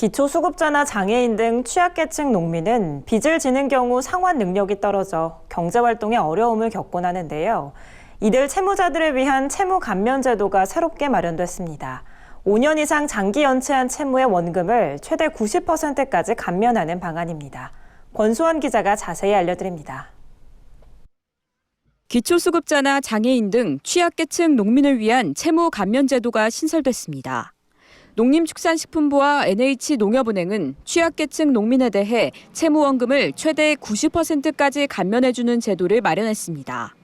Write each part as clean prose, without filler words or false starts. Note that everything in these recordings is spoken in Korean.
기초수급자나 장애인 등 취약계층 농민은 빚을 지는 경우 상환 능력이 떨어져 경제활동에 어려움을 겪곤 하는데요. 이들 채무자들을 위한 채무 감면 제도가 새롭게 마련됐습니다. 5년 이상 장기 연체한 채무의 원금을 최대 90%까지 감면하는 방안입니다. 권수원 기자가 자세히 알려드립니다. 기초수급자나 장애인 등 취약계층 농민을 위한 채무 감면 제도가 신설됐습니다. 농림축산식품부와 NH농협은행은 취약계층 농민에 대해 채무원금을 최대 90%까지 감면해주는 제도를 마련했습니다.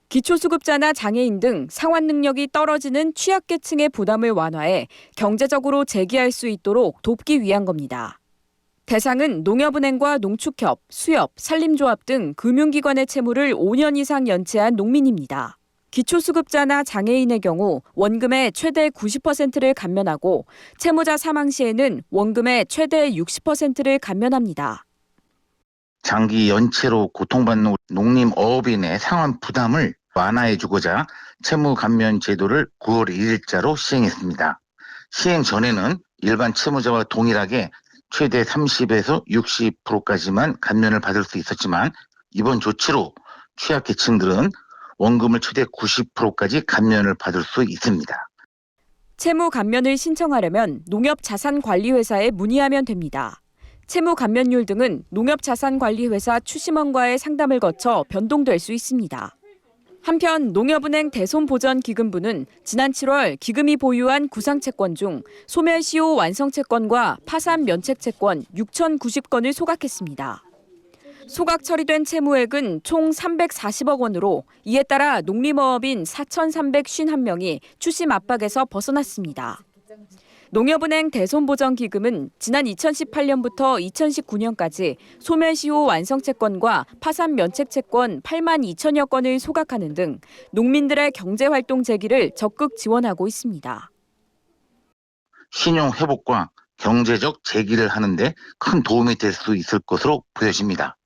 기초수급자나 장애인 등 상환 능력이 떨어지는 취약계층의 부담을 완화해 경제적으로 재기할 수 있도록 돕기 위한 겁니다. 대상은 농협은행과 농축협, 수협, 산림조합 등 금융기관의 채무를 5년 이상 연체한 농민입니다. 기초수급자나 장애인의 경우 원금의 최대 90%를 감면하고 채무자 사망 시에는 원금의 최대 60%를 감면합니다. 장기 연체로 고통받는 농림어업인의 상환 부담을 완화해주고자 채무 감면 제도를 9월 1일자로 시행했습니다. 시행 전에는 일반 채무자와 동일하게 최대 30에서 60%까지만 감면을 받을 수 있었지만 이번 조치로 취약계층들은 원금을 최대 90%까지 감면을 받을 수 있습니다. 채무 감면을 신청하려면 농협자산관리회사에 문의하면 됩니다. 채무 감면율 등은 농협자산관리회사 추심원과의 상담을 거쳐 변동될 수 있습니다. 한편 농협은행 대손보전기금부는 지난 7월 기금이 보유한 구상채권 중 소멸시효 완성채권과 파산면책채권 6,090건을 소각했습니다. 소각 처리된 채무액은 총 340억 원으로 이에 따라 농림어업인 4,351명이 추심 압박에서 벗어났습니다. 농협은행 대손보전기금은 지난 2018년부터 2019년까지 소멸시효 완성채권과 파산면책채권 8만 2천여 건을 소각하는 등 농민들의 경제활동 재기를 적극 지원하고 있습니다. 신용 회복과 경제적 재기를 하는데 큰 도움이 될 수 있을 것으로 보여집니다.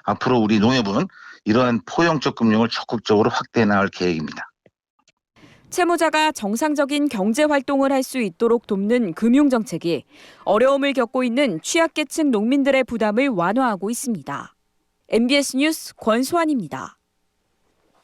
앞으로 우리 농협은 이러한 포용적 금융을 적극적으로 확대해 나갈 계획입니다. 채무자가 정상적인 경제활동을 할 수 있도록 돕는 금융정책이 어려움을 겪고 있는 취약계층 농민들의 부담을 완화하고 있습니다. MBS 뉴스 권수환입니다.